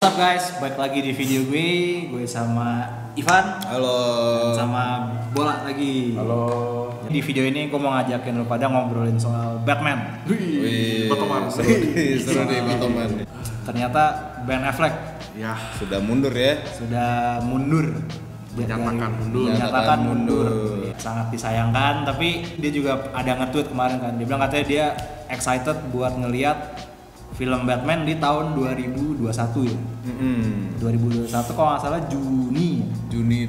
What's up guys, balik lagi di video gue sama Ivan. Halo. Sama Bola lagi. Halo. Di video ini gue mau ngajakin lu pada ngobrolin soal Batman. Wih, Batman. seru nih Batman. Ternyata Ben Affleck Ya, Sudah mundur ya. sudah mundur. Dinyatakan mundur. Dinyatakan mundur. Sangat disayangkan, tapi dia juga ada nge-tweet kemarin kan. Dia bilang katanya dia excited buat ngelihat film Batman di tahun 2021 ya. 2021 kalau nggak salah Juni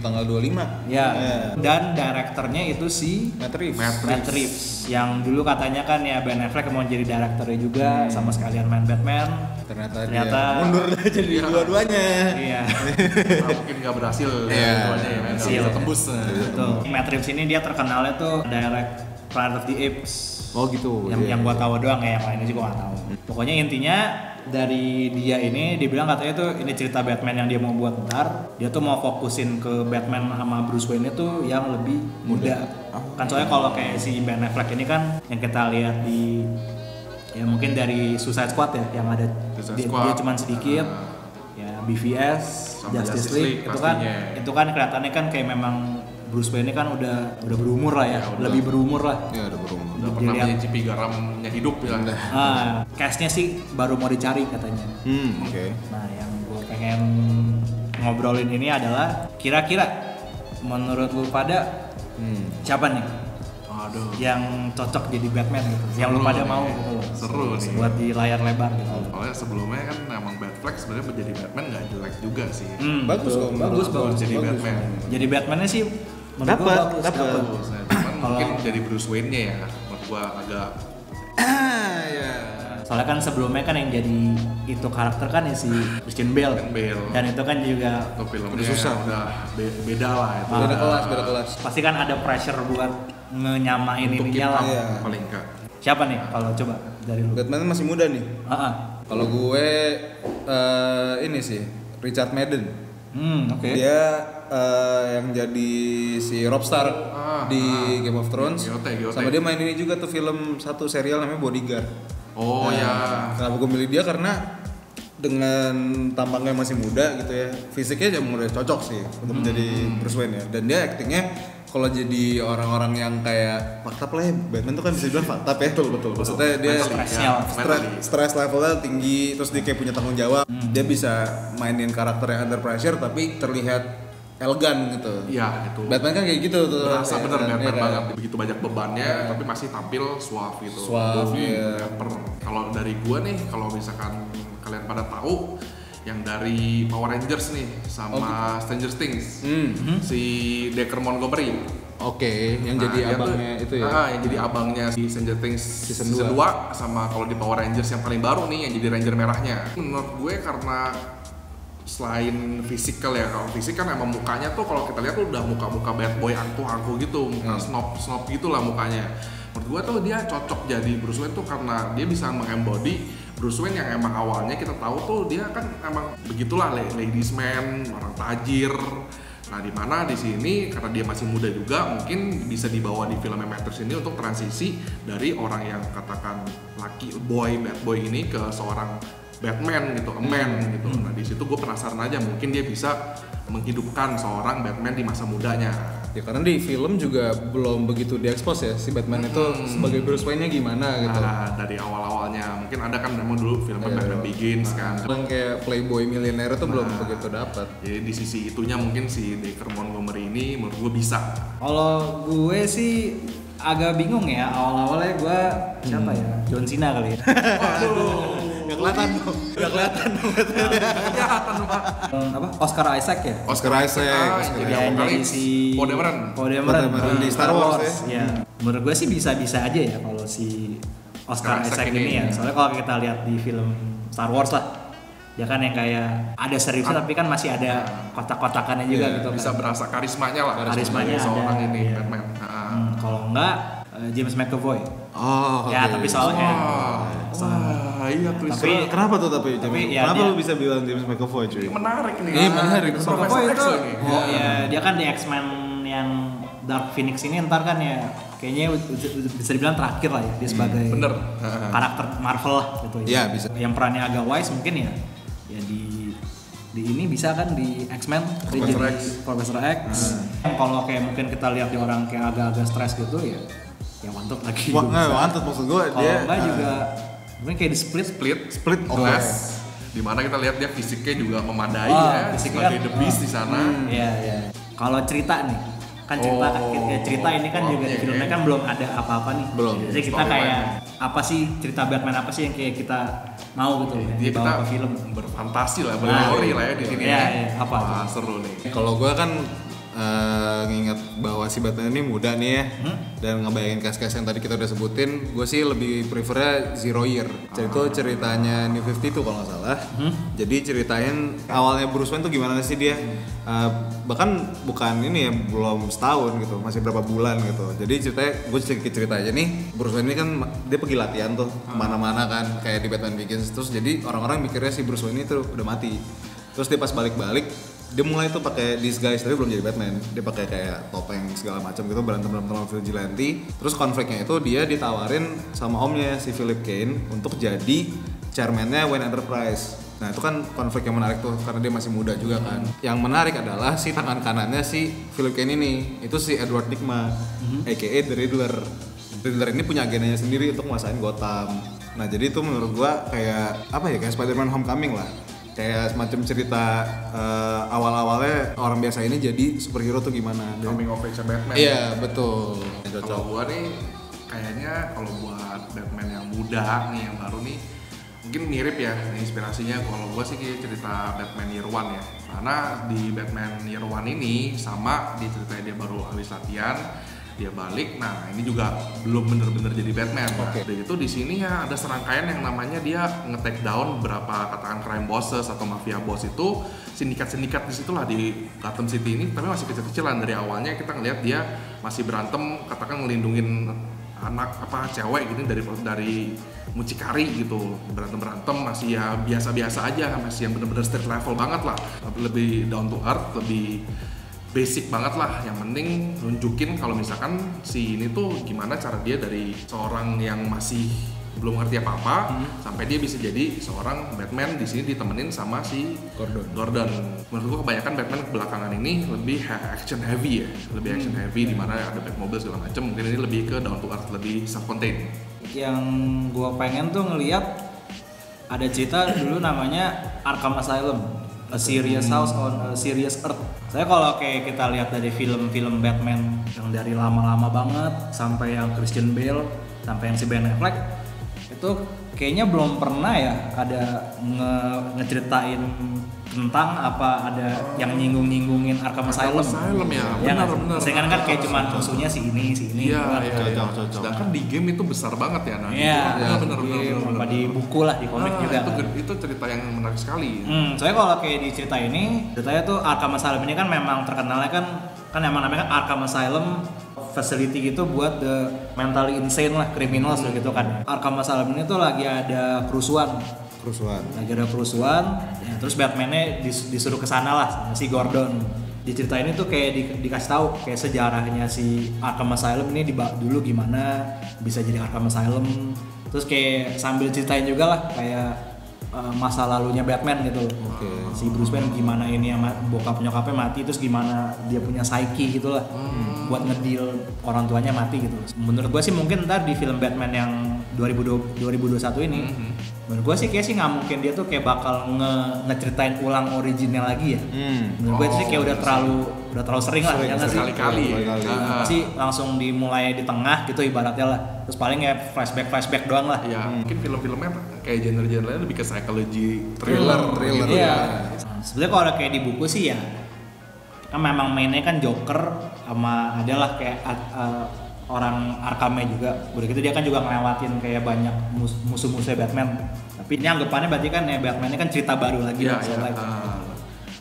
tanggal 25. Ya. Dan direkturnya itu si Matt Reeves. Matt Reeves yang dulu katanya kan ya Ben Affleck mau jadi direkturnya juga sama sekalian main Batman. Ternyata Ternyata- dia mundur jadi Iya. dua-duanya. Iya. nah, mungkin nggak berhasil Iya. keduanya ya, nggak bisa tembus. Betul. Matt Reeves ini dia terkenalnya tuh direct Planet of the Apes. Oh gitu. Yang gua tahu doang ya, yang lainnya juga gak tahu. Pokoknya intinya dari dia ini dibilang katanya tuh ini cerita Batman yang dia mau buat ntar. Dia tuh mau fokusin ke Batman sama Bruce Wayne itu yang lebih muda. Kan soalnya kalau kayak si Ben Affleck ini kan yang kita lihat di ya mungkin dari Suicide Squad ya yang ada Suicide dia Squad. cuman sedikit ya BVS, Sama Justice Justice League League pastinya. itu kan kelihatannya kan kayak memang Bruce Wayne ini kan udah berumur lah ya, Ya, udah. lebih berumur lah. Ya udah berumur. Udah pernah Dilihat. menyicipi garamnya hidup ya. Cast-nya sih baru mau dicari katanya. Oke. Nah, yang gue pengen ngobrolin ini adalah kira-kira menurut lu pada siapa nih Aduh. yang cocok jadi Batman gitu, yang lu pada nih. mau gitu loh. Seru nih. Buat di layar lebar gitu. Soalnya sebelumnya kan emang Batfleck sebenarnya menjadi Batman nggak jelek juga sih. Bagus betul. kok. Bagus. Jadi Batman. Jadi Batman-nya sih menurut gua bagus. Dapat. Bagus. Nah, cuman Kalau- mungkin jadi Bruce Wayne-nya ya, menurut gua agak Ya. Soalnya kan sebelumnya kan yang jadi itu karakter kan ya si Christian Bale. Bale. Dan itu kan juga Untuk filmnya Udah susah. udah beda lah itu. Beda kelas, beda kelas. pasti kan ada pressure buat ngenyamain Untuk ininya kita lah. Iya. paling enggak. Siapa nih kalau coba dari lu? Batman masih muda nih. Ah, Kalau gue ini sih Richard Madden. Oke. Dia yang jadi si Robb Stark di Game of Thrones. GOT. Sama dia main ini juga tuh film satu serial namanya Bodyguard. Oh ya. Kenapa gue milih dia karena dengan tampangnya masih muda gitu ya, fisiknya juga udah cocok sih untuk menjadi Bruce Wayne ya. Dan dia aktingnya kalau jadi orang-orang yang kayak fakta lah ya, Batman tuh kan bisa dibilang fakta ya. Betul. Maksudnya dia Stresnya. stress levelnya tinggi, terus dia kayak punya tanggung jawab. Dia bisa mainin karakter yang under pressure tapi terlihat elegan gitu. Iya itu. Batman kan kayak gitu tuh. Berasa bener kan, Batman ya kan? banget, begitu banyak bebannya tapi masih tampil suave gitu. Suave, iya. Rapper. Kalau dari gua nih, kalau misalkan kalian pada tahu yang dari Power Rangers nih sama Stranger Things, si Dexter Montgomery. Oke, yang Nah, jadi dia tuh- abangnya itu ya. yang jadi abangnya di Stranger Things Season season 2 sama kalau di Power Rangers yang paling baru nih yang jadi Ranger merahnya. Menurut gue karena selain fisikal ya, kalau fisik kan emang mukanya tuh kalau kita lihat tuh udah muka-muka bad boy angkuh-angkuh gitu, muka snob gitu lah mukanya. Menurut gue tuh dia cocok jadi Bruce Wayne tuh karena dia bisa mengembody Bruce Wayne yang emang awalnya kita tahu tuh dia kan emang begitulah ladies man, orang tajir. Nah, di mana di sini karena dia masih muda juga mungkin bisa dibawa di film Matters ini untuk transisi dari orang yang katakan laki boy, bad boy ini ke seorang Batman gitu, a man gitu. Nah, di situ gue penasaran aja mungkin dia bisa menghidupkan seorang Batman di masa mudanya. Ya karena di film juga belum begitu diekspos ya si Batman itu sebagai Bruce Wayne-nya gimana gitu. Nah, dari awal-awalnya mungkin ada kan memang dulu film Batman Begins kan. Yang kayak playboy milioner itu belum begitu dapat. Jadi di sisi itunya mungkin si Dexter Montgomery ini menurut gue bisa. Kalau gue sih agak bingung ya awal-awalnya gue siapa ya? John Cena kali ya. Gak kelihatan dong. Gak kelihatan dong. Apa? Oscar Isaac ya? Oscar Isaac. Jadi Ya, apa kali jadi si Poe Dameron. Poe Dameron di Star Wars ya. Menurut gue sih bisa-bisa aja ya kalau si Oscar Oscar Isaac Isaac ini ini. ya. Soalnya kalau kita lihat di film Star Wars lah, dia kan yang kayak ada seriusnya tapi kan masih ada kotak-kotakannya juga Iya, gitu Bisa kan. berasa karismanya lah. Karismanya sebagai seorang ada, ini iya. Batman. Kalau enggak James McAvoy. Oh, Ya, oke. tapi soalnya Wah, iya Chris Tapi- Rock. Kenapa tuh tapi James? ya Kenapa dia- lu bisa bilang James McAvoy cuy? Menarik nih. Menarik. Profesor McAvoy X itu lagi. ya dia kan di X-Men yang Dark Phoenix ini ntar kan ya kayaknya bisa dibilang terakhir lah ya dia sebagai Bener. karakter Marvel lah gitu Iya, bisa. Yang perannya agak wise mungkin ya di di ini bisa kan di X-Men dia Professor jadi X. Professor X. Kalau kayak mungkin kita lihat di orang kayak agak-agak stres gitu ya mantap lagi. Wah, nggak mantap maksud gue Kalau dia. enggak juga mungkin kayak di split. Split Glass. Dimana kita lihat dia fisiknya juga memadai ya, fisiknya sebagai kan, the beast di sana. Iya. Kalau cerita nih, kan cerita ini kan juga di filmnya kan belum ada apa-apa nih. Belum. Jadi kita kayak apa sih cerita Batman apa sih yang kayak kita mau gitu loh, Dia dibawa kita ke film. berfantasi lah, berteori lah ya di sini. Iya, apa Wah, tuh? seru nih. Kalau gue kan nginget bahwa si Batman ini muda nih ya, dan ngebayangin cast-cast yang tadi kita udah sebutin, gue sih lebih prefernya Zero Year. Jadi itu ceritanya New 52 kalau nggak salah. Jadi ceritain awalnya Bruce Wayne tuh gimana sih dia, bahkan bukan ini ya, belum setahun gitu, masih berapa bulan gitu. Jadi ceritanya, gue sedikit cerita aja nih, Bruce Wayne ini kan dia pergi latihan tuh kemana-mana kan, kayak di Batman Begins. Terus jadi orang-orang mikirnya si Bruce Wayne ini tuh udah mati. Terus dia pas balik-balik, dia mulai tuh pakai disguise tapi belum jadi Batman. Dia pakai kayak topeng segala macam gitu, berantem sama vigilante. Terus konfliknya itu dia ditawarin sama omnya si Philip Kane untuk jadi chairman-nya Wayne Enterprise. Nah itu kan konflik yang menarik tuh karena dia masih muda juga kan. Yang menarik adalah si tangan kanannya si Philip Kane ini, itu si Edward Nygma, aka The Riddler. Riddler ini punya agendanya sendiri untuk nguasain Gotham. Nah jadi itu menurut gua kayak apa ya, kayak Spider-Man Homecoming lah. Kayak semacam cerita awal-awalnya orang biasa ini jadi superhero tuh gimana. Coming of age Batman. Iya betul. Kalau gua nih kayaknya kalau buat Batman yang muda nih, yang baru nih, mungkin mirip ya inspirasinya. Kalau gua sih kayak cerita Batman Year One ya, karena di Batman Year One ini sama di ceritanya dia baru habis latihan, dia balik. Nah ini juga belum bener-bener jadi Batman. Nah, dan itu di sini ya ada serangkaian yang namanya dia nge-take down beberapa katakan crime bosses atau mafia boss itu, sindikat-sindikat di situlah di Gotham City ini. Tapi masih kecil-kecilan. Dari awalnya kita ngelihat dia masih berantem, katakan ngelindungin anak apa cewek gitu dari mucikari gitu, berantem masih ya biasa-biasa aja, masih yang bener-bener street level banget lah, lebih down to earth, lebih basic banget lah. Yang penting nunjukin kalau misalkan si ini tuh gimana cara dia dari seorang yang masih belum ngerti apa-apa sampai dia bisa jadi seorang Batman. Di sini ditemenin sama si Gordon. Menurut gua kebanyakan Batman belakangan ini lebih action heavy ya, lebih action heavy, di mana ada Batmobile segala macam. Mungkin ini lebih ke down to earth, lebih self-contained. Yang gua pengen tuh ngelihat ada cerita dulu namanya Arkham Asylum, A Serious House on a Serious Earth. Saya kalau kayak kita lihat dari film-film Batman yang dari lama-lama banget sampai yang Christian Bale sampai yang si Ben Affleck, itu kayaknya belum pernah ya ada ngeceritain tentang apa ada yang nyinggung-nyingungin Arkham Asylum. Ya, benar. Sehingga kan kayak cuma musuhnya si ini. Iya. Cocok. Sedangkan di game itu besar banget ya. Nah, Iya, benar. Di buku lah, di komik juga. Itu cerita yang menarik sekali. Soalnya kalau kayak di cerita ini, ceritanya tuh Arkham Asylum ini kan memang terkenalnya kan emang namanya kan Arkham Asylum facility gitu buat the mentally insane lah, criminals gitu kan. Arkham Asylum ini tuh lagi ada kerusuhan. Ya, terus Batman-nya disuruh ke sana lah sama si Gordon. Di cerita ini tuh kayak dikasih tahu kayak sejarahnya si Arkham Asylum ini dulu gimana bisa jadi Arkham Asylum. Terus kayak sambil ceritain juga lah kayak masa lalunya Batman gitu loh. Si Bruce Wayne gimana ini yang bokap nyokapnya mati, terus gimana dia punya psyche gitu lah buat ngedeal orang tuanya mati gitu. Menurut gue sih mungkin ntar di film Batman yang 2021 ini menurut gue sih kayak sih nggak mungkin dia tuh kayak bakal ngeceritain ulang original lagi ya. Menurut gue sih kayak udah terlalu sering lah ya nggak sih? Sekali-kali. Pasti langsung dimulai di tengah gitu ibaratnya lah. Terus paling ya flashback doang lah. Ya, mungkin film-filmnya kayak genre-genre lebih ke psychology thriller Iya. ya. Sebenarnya kalau kayak di buku sih ya kan memang mainnya kan Joker sama adalah kayak orang Arkhamnya juga. Udah gitu dia kan juga ngelewatin kayak banyak musuh-musuhnya Batman. Tapi ini anggapannya berarti kan ya Batman ini kan cerita baru lagi Iya.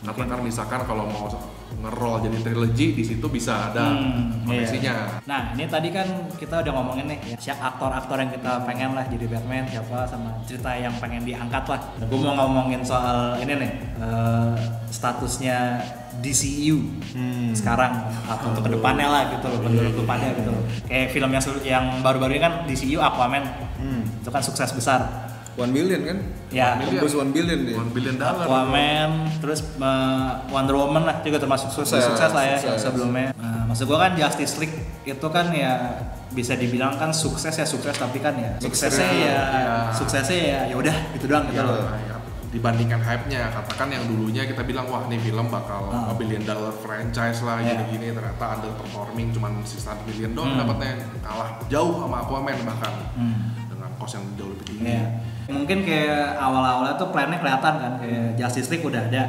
Mungkin. Karena misalkan kalau mau nge-roll jadi trilogy di situ bisa ada koneksinya. Nah ini tadi kan kita udah ngomongin nih ya, siapa aktor-aktor yang kita pengen lah jadi Batman, siapa sama cerita yang pengen diangkat lah. Nah, gue mau ngomongin soal ini nih statusnya DCU sekarang atau untuk kedepannya lah gitu loh, menurut kedepannya gitu loh. Kayak film yang baru-baru ini kan DCU Aquaman itu kan sukses besar. 1 billion kan? Ya. Tembus 1 billion dia. $1 billion. Aquaman, terus Wonder Woman lah juga termasuk sukses lah ya yang sebelumnya. Nah, maksud gua kan Justice League itu kan ya bisa dibilang kan sukses tapi kan ya suksesnya ya udah gitu doang gitu loh. Ya, dibandingkan hype-nya, katakan yang dulunya kita bilang wah nih film bakal $1 billion franchise lah gini-gini, ternyata underperforming cuman sisa $1 billion doang dapatnya, kalah jauh sama Aquaman bahkan dengan cost yang jauh lebih tinggi. Mungkin kayak awal-awalnya tuh plannya kelihatan kan, kayak Justice League udah ada.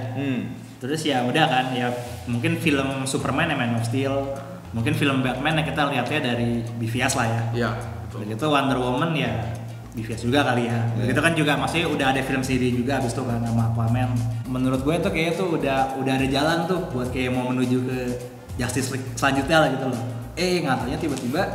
Terus ya udah kan, ya mungkin film Superman ya Man of Steel, mungkin film Batman ya kita lihatnya dari BVS lah ya. Iya, betul. Begitu Wonder Woman ya BVS juga kali ya. Begitu kan juga maksudnya udah ada film seri juga abis itu kan sama Aquaman. Menurut gue tuh kayaknya tuh udah ada jalan tuh buat kayak mau menuju ke Justice League selanjutnya lah gitu loh. Nggak taunya tiba-tiba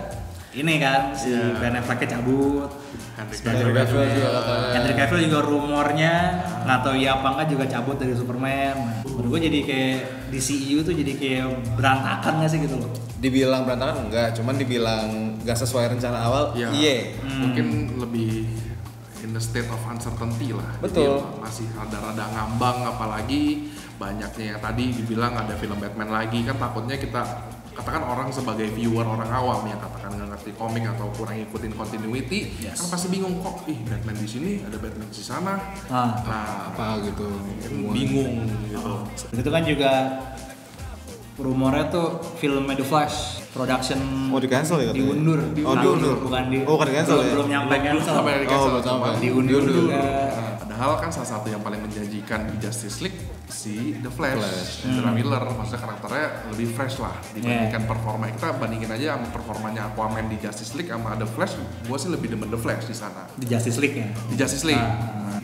ini kan si Ben Affleck cabut. Henry Cavill juga rumornya nggak tahu iya apa enggak juga cabut dari Superman. Menurut gue jadi kayak DCU tuh jadi kayak berantakan nggak sih gitu loh? Dibilang berantakan enggak, cuman dibilang nggak sesuai rencana awal. Iya. Mungkin lebih in the state of uncertainty lah. Betul. Jadi masih rada-rada ngambang, apalagi banyaknya yang tadi dibilang ada film Batman lagi, kan takutnya kita katakan orang sebagai viewer, orang awam yang katakan nggak ngerti komik atau kurang ikutin continuity, kan pasti bingung kok Batman di sini ada Batman di sana, apa gitu, bingung gitu. Itu kan juga rumornya tuh filmnya The Flash production di cancel ya katanya? diundur. Bukan di cancel ya? Belum nyampe cancel. Belum sampai diundur juga. Padahal kan salah satu yang paling menjanjikan di Justice League si The Flash. Ezra Miller, maksudnya karakternya lebih fresh lah dibandingkan performa. Kita bandingin aja sama performanya Aquaman di Justice League sama The Flash, gue sih lebih demen The Flash di sana. Di Justice League ya. Di Justice League.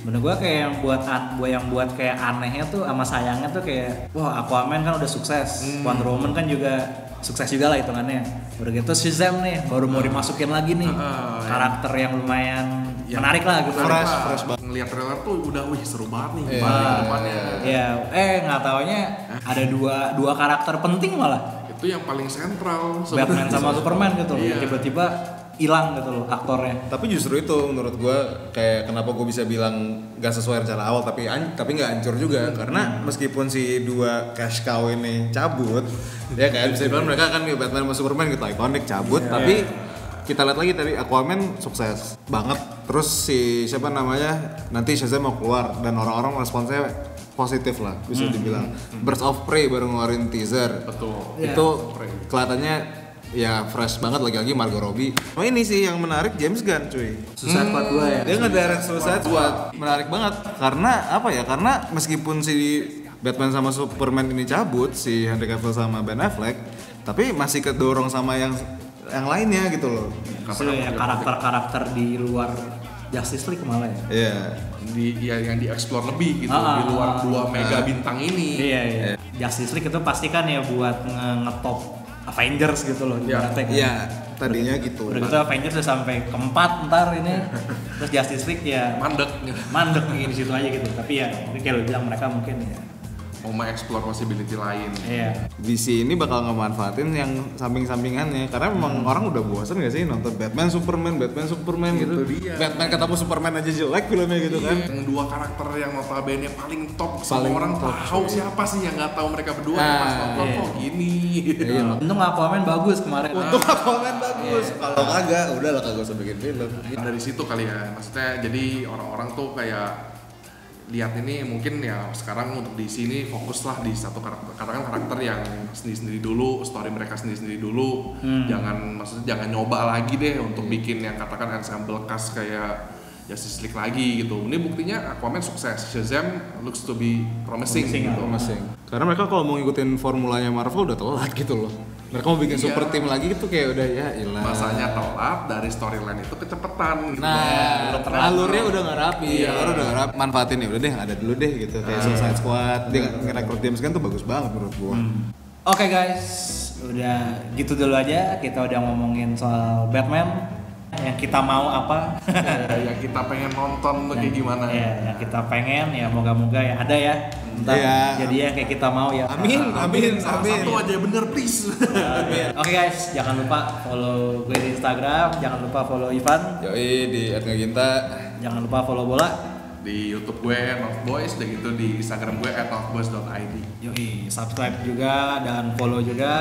Menurut gue kayak yang buat kayak anehnya tuh sama sayangnya tuh kayak wah Aquaman kan udah sukses, Wonder Woman kan juga sukses juga lah hitungannya. Udah gitu Shazam nih baru mau dimasukin lagi nih karakter yang lumayan menarik lah gitu. Fresh banget. Ngeliat trailer tuh udah seru banget nih gimana ke depannya. Iya, nggak taunya ada dua karakter penting malah. Itu yang paling sentral. Batman sama Superman gitu loh. Tiba-tiba hilang gitu loh aktornya. Tapi justru itu menurut gue kayak kenapa gue bisa bilang gak sesuai rencana awal tapi nggak hancur juga karena meskipun si dua cash cow ini cabut ya kayak bisa dibilang mereka kan Batman sama Superman gitu ikonik cabut tapi kita lihat lagi tadi Aquaman sukses banget, terus si siapa namanya nanti Shazam mau keluar dan orang-orang responsnya positif lah bisa dibilang. Birds of Prey baru ngeluarin teaser. Betul. Itu kelihatannya ya fresh banget, lagi-lagi Margot Robbie. Oh ini sih yang menarik James Gunn cuy. Suicide Squad 2 ya. Dia ngedirect Suicide Squad. Menarik banget karena apa ya? Karena meskipun si Batman sama Superman ini cabut, si Henry Cavill sama Ben Affleck, tapi masih kedorong sama yang lainnya gitu loh. Ya karakter-karakter di luar Justice League malah ya. Iya. Yang dieksplor lebih gitu di luar dua mega bintang ini. Iya. Justice League itu pasti kan ya buat ngetop Avengers gitu loh. Iya, tadinya gitu. Udah gitu Avengers udah sampai keempat ntar ini. Terus Justice League ya mandek nih di situ aja gitu. Tapi ya mungkin kayak lo bilang mereka mungkin ya mau mengeksplor possibility lain. Iya. DC ini bakal ngemanfaatin yang samping-sampingannya karena memang orang udah bosan gak sih nonton Batman Superman gitu. Batman ketemu Superman aja jelek filmnya gitu kan. Yang dua karakter yang notabene paling top semua orang tahu siapa sih yang nggak tahu mereka berdua pas nonton kok gini. Untung Aquaman bagus kemarin. Kalau kagak udahlah kagak usah bikin film. Dari situ kali ya. Maksudnya jadi orang-orang tuh kayak lihat ini mungkin ya sekarang untuk di sini fokuslah di satu karakter yang sendiri-sendiri dulu, story mereka sendiri-sendiri dulu. Jangan nyoba lagi deh untuk bikin yang katakan ensemble cast kayak Justice League lagi gitu. Ini buktinya Aquaman sukses, Shazam looks to be promising. Karena mereka kalau mau ngikutin formulanya Marvel udah telat gitu loh. Mereka mau bikin super team lagi gitu kayak udah ya ilah. Masanya telat dari storyline itu kecepatan. Alurnya udah nggak rapi. Alur udah nggak rapi. Manfaatin ya udah deh ada dulu deh gitu. Kayak Suicide Squad dia ngerekrut James Gunn tuh bagus banget menurut gua. Oke guys, udah gitu dulu aja kita udah ngomongin soal Batman. yang kita mau apa. Yang kita pengen nonton tuh kayak gimana. Ya, yang kita pengen ya moga-moga ya ada ya. Ntar Iya. jadi yang kayak kita mau ya. Amin. Satu aja bener please. Oke guys, jangan lupa follow gue di Instagram, jangan lupa follow Ivan, Yoi di @ngeginta. jangan lupa follow bola. Di YouTube gue Northboys, dan gitu di Instagram gue @northboys.id. Yoi, subscribe juga dan follow juga.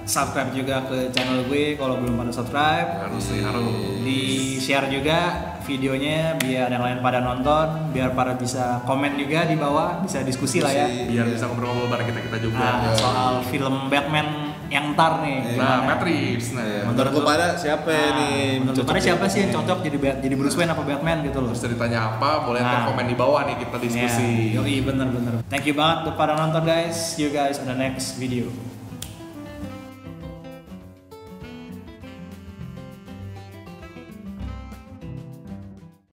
Subscribe juga ke channel gue kalau belum pada subscribe. Harus nih, harus. Di share juga videonya biar yang lain pada nonton, biar pada bisa komen juga di bawah, bisa diskusi lah ya. Biar bisa ngobrol-ngobrol bareng kita juga. Nah, soal film Batman yang ntar nih. Nah, gimana? Matt Reeves. Nah, Menurut lu pada siapa nih? Menurut lu pada siapa sih yang cocok jadi Bruce Wayne apa Batman gitu loh? terus ceritanya apa? Boleh ntar Nah. komen di bawah nih, kita diskusi. Ya, yoi bener. Thank you banget untuk para nonton guys. See you guys on the next video.